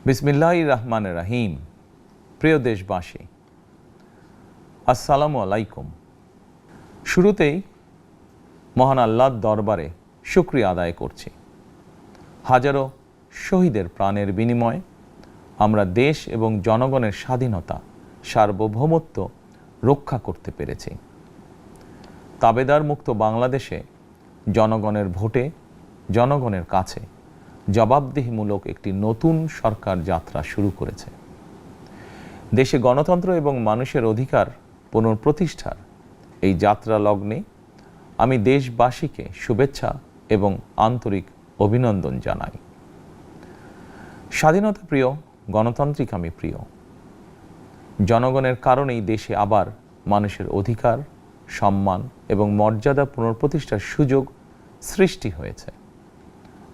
বিসমিল্লাহির রহমানির রহিম। প্রিয় দেশবাসী, আসসালামু আলাইকুম। শুরুতেই মহান আল্লাহর দরবারে শুকরিয়া আদায় করছি। হাজারো শহীদের প্রাণের বিনিময়ে আমরা দেশ এবং জনগণের স্বাধীনতা, সার্বভৌমত্ব রক্ষা করতে পেরেছি। তাবেদার মুক্ত বাংলাদেশে জনগণের ভোটে জনগণের কাছে জবাবদিহিমূলক একটি নতুন সরকার যাত্রা শুরু করেছে। দেশে গণতন্ত্র এবং মানুষের অধিকার পুনঃপ্রতিষ্ঠার এই যাত্রা লগ্নে আমি দেশবাসীকে শুভেচ্ছা এবং আন্তরিক অভিনন্দন জানাই। স্বাধীনতা প্রিয়, গণতান্ত্রিক আমি প্রিয়। জনগণের কারণেই দেশে আবার মানুষের অধিকার, সম্মান এবং মর্যাদা পুনঃপ্রতিষ্ঠার সুযোগ সৃষ্টি হয়েছে।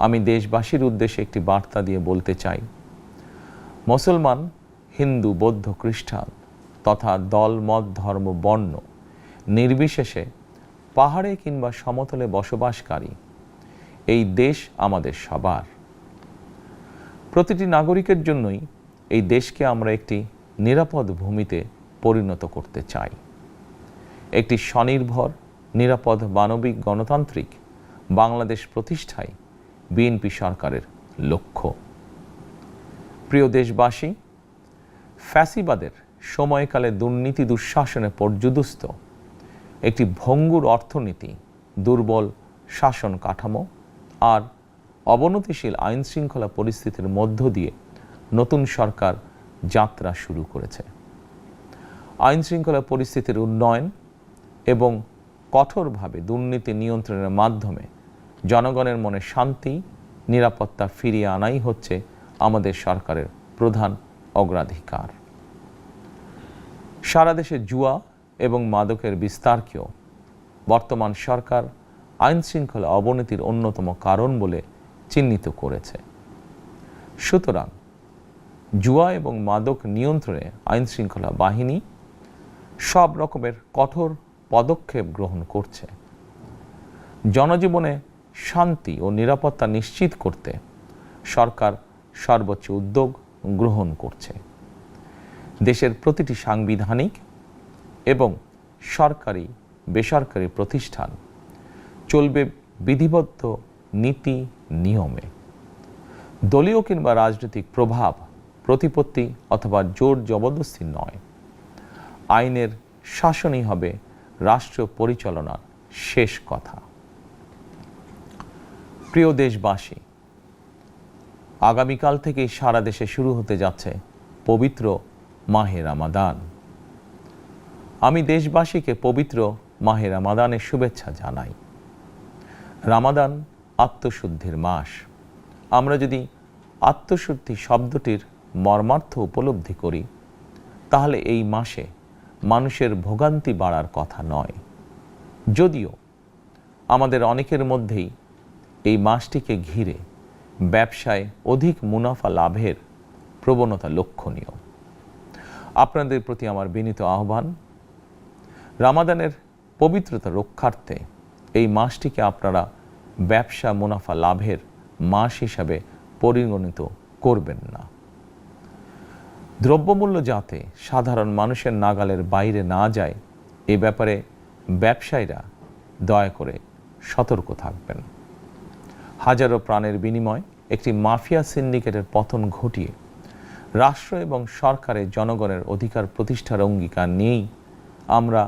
আমি দেশবাসীর উদ্দেশ্যে একটি বার্তা দিয়ে বলতে চাই, মুসলমান, হিন্দু, বৌদ্ধ, খ্রিস্টান তথা দল, মত, ধর্ম, বর্ণ নির্বিশেষে পাহাড়ে কিংবা সমতলে বসবাসকারী এই দেশ আমাদের সবার। প্রতিটি নাগরিকের জন্যই এই দেশকে আমরা একটি নিরাপদ ভূমিতে পরিণত করতে চাই। একটি স্বনির্ভর, নিরাপদ, মানবিক, গণতান্ত্রিক বাংলাদেশ প্রতিষ্ঠায় বিএনপি সরকারের লক্ষ্য। প্রিয় দেশবাসী, ফ্যাসিবাদের সময়কালে দুর্নীতি, দুঃশাসনে পর্যুদস্ত একটি ভঙ্গুর অর্থনীতি, দুর্বল শাসন কাঠামো আর অবনতিশীল আইন শৃঙ্খলা পরিস্থিতির মধ্য দিয়ে নতুন সরকার যাত্রা শুরু করেছে। আইন শৃঙ্খলা পরিস্থিতির উন্নয়ন এবং কঠোরভাবে দুর্নীতি নিয়ন্ত্রণের মাধ্যমে জনগণের মনে শান্তি, নিরাপত্তা ফিরিয়ে আনাই হচ্ছে আমাদের সরকারের প্রধান অগ্রাধিকার। সারা দেশে জুয়া এবং মাদকের বিস্তারকেও বর্তমান সরকার আইন শৃঙ্খলা অবনতির অন্যতম কারণ বলে চিহ্নিত করেছে। সুতরাং জুয়া এবং মাদক নিয়ন্ত্রণে আইন শৃঙ্খলা বাহিনী সব রকমের কঠোর পদক্ষেপ গ্রহণ করছে। জনজীবনে শান্তি ও নিরাপত্তা নিশ্চিত করতে সরকার সর্বোচ্চ উদ্যোগ গ্রহণ করছে। দেশের প্রতিটি সাংবিধানিক এবং সরকারি বেসরকারি প্রতিষ্ঠান চলবে বিধিবদ্ধ নীতি নিয়মে। দলীয় কিংবা রাজনৈতিক প্রভাব, প্রতিপত্তি অথবা জোর জবরদস্তি নয়। আইনের শাসনই হবে রাষ্ট্র পরিচালনার শেষ কথা। প্রিয় দেশবাসী, আগামীকাল থেকেই সারা দেশে শুরু হতে যাচ্ছে পবিত্র মাহে রমাদান। আমি দেশবাসীকে পবিত্র মাহে রমাদানের শুভেচ্ছা জানাই। রমাদান আত্মশুদ্ধির মাস। আমরা যদি আত্মশুদ্ধি শব্দটির মর্মার্থ উপলব্ধি করি, তাহলে এই মাসে মানুষের ভোগান্তি বাড়ার কথা নয়। যদিও আমাদের অনেকের মধ্যেই এই মাসটিকে ঘিরে ব্যবসায় অধিক মুনাফা লাভের প্রবণতা লক্ষণীয়। আপনাদের প্রতি আমার বিনীত আহ্বান, রমাদানের পবিত্রতা রক্ষার্থে এই মাসটিকে আপনারা ব্যবসা মুনাফা লাভের মাস হিসাবে পরিগণিত করবেন না। দ্রব্যমূল্য যাতে সাধারণ মানুষের নাগালের বাইরে না যায়, এ ব্যাপারে ব্যবসায়ীরা দয়া করে সতর্ক থাকবেন। হাজারো প্রাণের বিনিময়ে একটি মাফিয়া সিন্ডিকেটের পতন ঘটিয়ে রাষ্ট্র এবং সরকারের জনগণের অধিকার প্রতিষ্ঠার অঙ্গীকার নিয়েই আমরা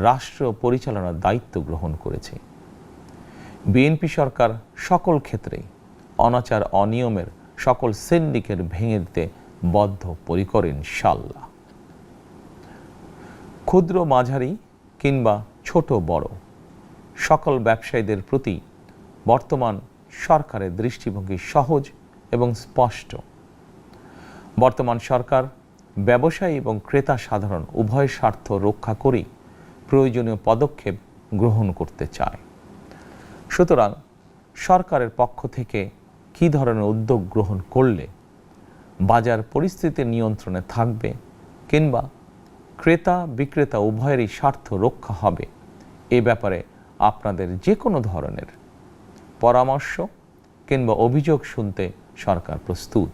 রাষ্ট্র পরিচালনার দায়িত্ব গ্রহণ করেছি। বিএনপি সরকার সকল ক্ষেত্রেই অনাচার, অনিয়মের সকল সিন্ডিকেট ভেঙে দিতে বদ্ধপরিকর ইনশাআল্লাহ। ক্ষুদ্র, মাঝারি কিংবা ছোট বড় সকল ব্যবসায়ীদের প্রতি বর্তমান সরকারের দৃষ্টিভঙ্গি সহজ এবং স্পষ্ট। বর্তমান সরকার ব্যবসায়ী এবং ক্রেতা সাধারণ উভয় স্বার্থ রক্ষা করেই প্রয়োজনীয় পদক্ষেপ গ্রহণ করতে চায়। সুতরাং সরকারের পক্ষ থেকে কী ধরনের উদ্যোগ গ্রহণ করলে বাজার পরিস্থিতি নিয়ন্ত্রণে থাকবে কিংবা ক্রেতা বিক্রেতা উভয়েরই স্বার্থ রক্ষা হবে, এ ব্যাপারে আপনাদের যে কোনো ধরনের পরামর্শ কিংবা অভিযোগ শুনতে সরকার প্রস্তুত।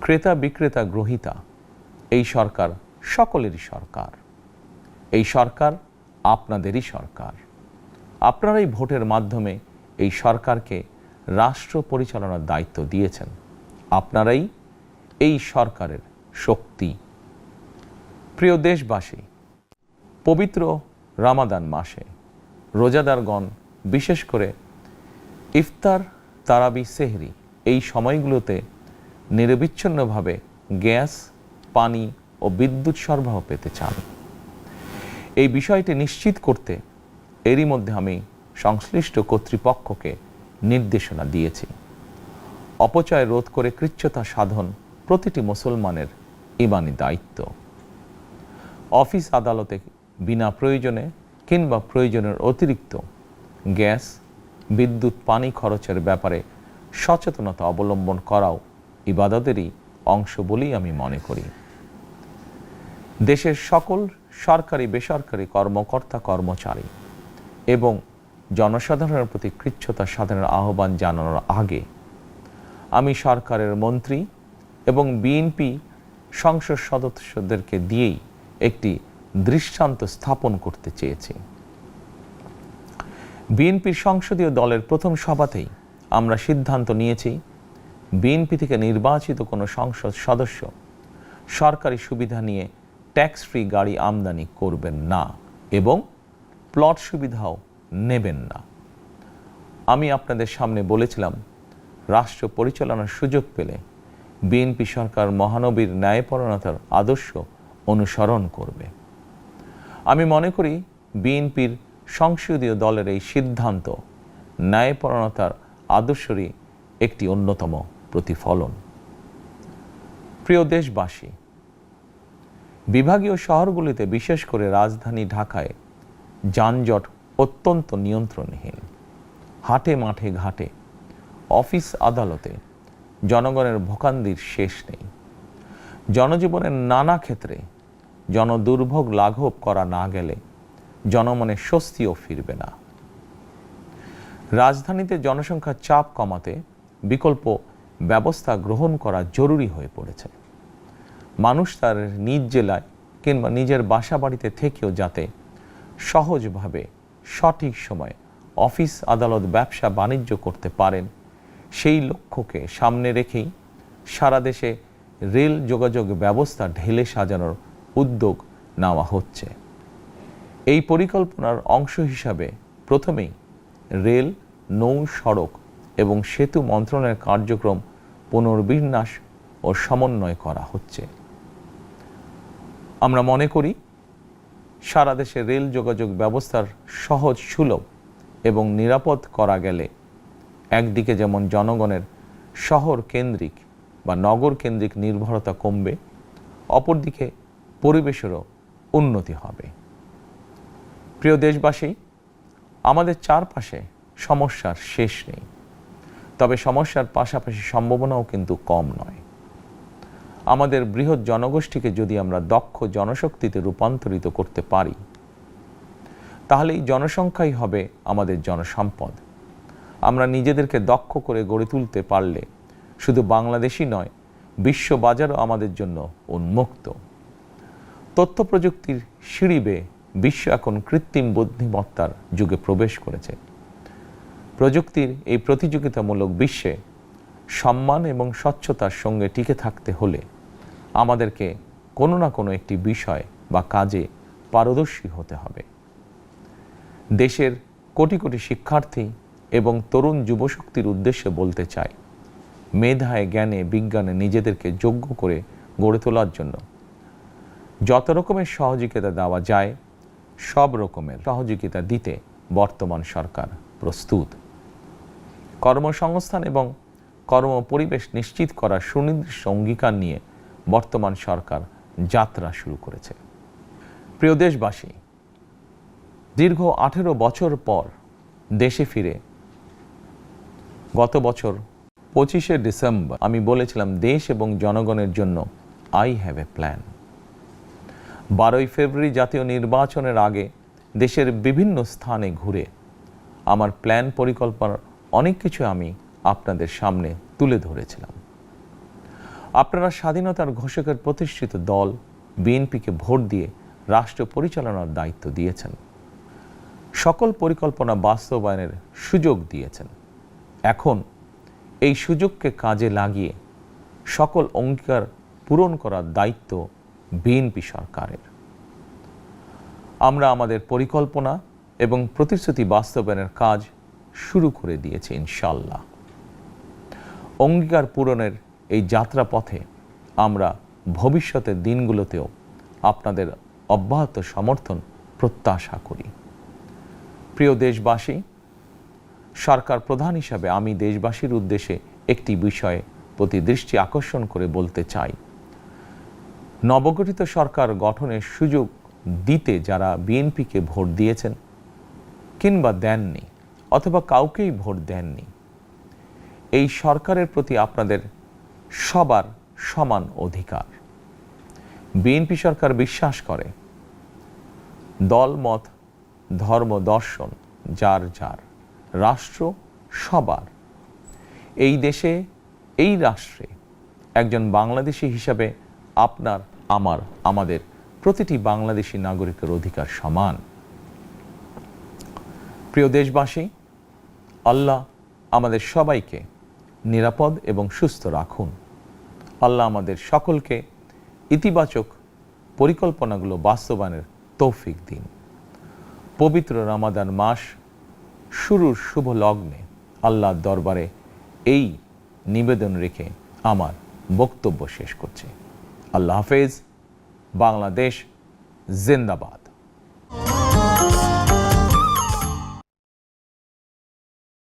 ক্রেতা বিক্রেতা গ্রহীতা, এই সরকার সকলেরই সরকার। এই সরকার আপনাদেরই সরকার। আপনারাই ভোটের মাধ্যমে এই সরকারকে রাষ্ট্র পরিচালনার দায়িত্ব দিয়েছেন। আপনারাই এই সরকারের শক্তি। প্রিয় দেশবাসী, পবিত্র রমাদান মাসে রোজাদারগণ বিশেষ করে ইফতার, তারাবি, সেহরি এই সময়গুলোতে নিরবিচ্ছিন্নভাবে গ্যাস, পানি ও বিদ্যুৎ সরবরাহ পেতে চান। এই বিষয়টি নিশ্চিত করতে এরই মধ্যে আমি সংশ্লিষ্ট কর্তৃপক্ষকে নির্দেশনা দিয়েছি। অপচয় রোধ করে কৃচ্ছ্রতা সাধন প্রতিটি মুসলমানের ঈমানি দায়িত্ব। অফিস আদালতে বিনা প্রয়োজনে কিংবা প্রয়োজনের অতিরিক্ত গ্যাস, বিদ্যুৎ, পানি খরচের ব্যাপারে সচেতনতা অবলম্বন করাও ইবাদতেরই অংশ বলেই আমি মনে করি। দেশের সকল সরকারি বেসরকারি কর্মকর্তা কর্মচারী এবং জনসাধারণের প্রতি কৃচ্ছ্রতা সাধনের আহ্বান জানানোর আগে আমি সরকারের মন্ত্রী এবং বিএনপি সংসদ সদস্যদেরকে দিয়েই একটি দৃষ্টান্ত স্থাপন করতে চেয়েছি। বিএনপির সংসদীয় দলের প্রথম সভাতেই আমরা সিদ্ধান্ত নিয়েছি, বিএনপি থেকে নির্বাচিত কোনো সংসদ সদস্য সরকারি সুবিধা নিয়ে ট্যাক্স ফ্রি গাড়ি আমদানি করবেন না এবং প্লট সুবিধাও নেবেন না। আমি আপনাদের সামনে বলেছিলাম, রাষ্ট্র পরিচালনার সুযোগ পেলে বিএনপি সরকার মহানবীর ন্যায়পরায়ণতার আদর্শ অনুসরণ করবে। আমি মনে করি বিএনপির সংসদীয় দলের এই সিদ্ধান্ত ন্যায়পরায়ণতার আদর্শেরই একটি অন্যতম প্রতিফলন। প্রিয় দেশবাসী, বিভাগীয় শহরগুলিতে বিশেষ করে রাজধানী ঢাকায় যানজট অত্যন্ত নিয়ন্ত্রণহীন। হাটে মাঠে ঘাটে, অফিস আদালতে জনগণের ভোগান্তির শেষ নেই। জনজীবনের নানা ক্ষেত্রে জনদুর্ভোগ লাঘব করা না গেলে জনমনে স্বস্তিও ফিরবে না। রাজধানীতে জনসংখ্যার চাপ কমাতে বিকল্প ব্যবস্থা গ্রহণ করা জরুরি হয়ে পড়েছে। মানুষ তার নিজ জেলায় কিংবা নিজের বাসা বাড়িতে থেকেও যাতে সহজভাবে সঠিক সময়ে অফিস, আদালত, ব্যবসা বাণিজ্য করতে পারেন, সেই লক্ষ্যকে সামনে রেখেই সারা দেশে রেল যোগাযোগ ব্যবস্থা ঢেলে সাজানোর উদ্যোগ নেওয়া হচ্ছে। এই পরিকল্পনার অংশ হিসাবে প্রথমেই রেল, নৌ, সড়ক এবং সেতু মন্ত্রণালয়ের কার্যক্রম পুনর্বিন্যাস ও সমন্বয় করা হচ্ছে। আমরা মনে করি সারা দেশে রেল যোগাযোগ ব্যবস্থার সহজ, সুলভ এবং নিরাপদ করা গেলে একদিকে যেমন জনগণের শহর কেন্দ্রিক বা নগর কেন্দ্রিক নির্ভরতা কমবে, অপরদিকে পরিবেশেরও উন্নতি হবে। প্রিয় দেশবাসী, আমাদের চারপাশে সমস্যার শেষ নেই, তবে সমস্যার পাশাপাশি সম্ভাবনাও কিন্তু কম নয়। আমাদের বৃহৎ জনগোষ্ঠীকে যদি আমরা দক্ষ জনশক্তিতে রূপান্তরিত করতে পারি, তাহলে এই জনসংখ্যাই হবে আমাদের জনসম্পদ। আমরা নিজেদেরকে দক্ষ করে গড়ে তুলতে পারলে শুধু বাংলাদেশই নয়, বিশ্ব বাজারও আমাদের জন্য উন্মুক্ত। তথ্য প্রযুক্তির সিঁড়ি বেয়ে বিশ্ব এখন কৃত্রিম বুদ্ধিমত্তার যুগে প্রবেশ করেছে। প্রযুক্তির এই প্রতিযোগিতামূলক বিশ্বে সম্মান এবং স্বচ্ছতার সঙ্গে টিকে থাকতে হলে আমাদেরকে কোনো না কোনো একটি বিষয় বা কাজে পারদর্শী হতে হবে। দেশের কোটি কোটি শিক্ষার্থী এবং তরুণ যুবশক্তির উদ্দেশ্যে বলতে চাই, মেধায়, জ্ঞানে, বিজ্ঞানে নিজেদেরকে যোগ্য করে গড়ে তোলার জন্য যত রকমের সহযোগিতা দেওয়া যায়, সব রকমের সহযোগিতা দিতে বর্তমান সরকার প্রস্তুত। কর্মসংস্থান এবং কর্মপরিবেশ নিশ্চিত করার সুনির্দিষ্ট অঙ্গীকার নিয়ে বর্তমান সরকার যাত্রা শুরু করেছে। প্রিয় দেশবাসী, দীর্ঘ 18 বছর পর দেশে ফিরে গত বছর 25শে ডিসেম্বর আমি বলেছিলাম, দেশ এবং জনগণের জন্য আই হ্যাভ এ প্ল্যান। 12ই ফেব্রুয়ারি জাতীয় নির্বাচনের আগে দেশের বিভিন্ন স্থানে ঘুরে আমার প্ল্যান, পরিকল্পনার অনেক কিছু আমি আপনাদের সামনে তুলে ধরেছিলাম। আপনারা স্বাধীনতার ঘোষকের প্রতিষ্ঠিত দল বিএনপিকে ভোট দিয়ে রাষ্ট্র পরিচালনার দায়িত্ব দিয়েছেন, সকল পরিকল্পনা বাস্তবায়নের সুযোগ দিয়েছেন। এখন এই সুযোগকে কাজে লাগিয়ে সকল অঙ্গীকার পূরণ করার দায়িত্ব বিএনপি সরকারের। আমরা আমাদের পরিকল্পনা এবং প্রতিশ্রুতি বাস্তবায়নের কাজ শুরু করে দিয়েছি ইনশাআল্লাহ। অঙ্গীকার পূরণের এই যাত্রাপথে আমরা ভবিষ্যতের দিনগুলোতেও আপনাদের অব্যাহত সমর্থন প্রত্যাশা করি। প্রিয় দেশবাসী, সরকার প্রধান হিসাবে আমি দেশবাসীর উদ্দেশ্যে একটি বিষয়ে প্রতি দৃষ্টি আকর্ষণ করে বলতে চাই। নবগঠিত সরকার গঠনের সুযোগ দিতে যারা বিএনপিকে ভোট দিয়েছেন কিংবা দেননি অথবা কাউকেই ভোট দেননি, এই সরকারের প্রতি আপনাদের সবার সমান অধিকার। বিএনপি সরকার বিশ্বাস করে দলমত, ধর্ম, দর্শন যার যার, রাষ্ট্র সবার। এই দেশে, এই রাষ্ট্রে একজন বাংলাদেশি হিসাবে আপনার, আমার, আমাদের প্রতিটি বাংলাদেশি নাগরিকের অধিকার সমান। প্রিয় দেশবাসী, আল্লাহ আমাদের সবাইকে নিরাপদ এবং সুস্থ রাখুন। আল্লাহ আমাদের সকলকে ইতিবাচক পরিকল্পনাগুলো বাস্তবায়নের তৌফিক দিন। পবিত্র রমাদান মাস শুরুর শুভ লগ্নে আল্লাহর দরবারে এই নিবেদন রেখে আমার বক্তব্য শেষ করছি। আল্লাহ হাফেজ। বাংলাদেশ জিন্দাবাদ।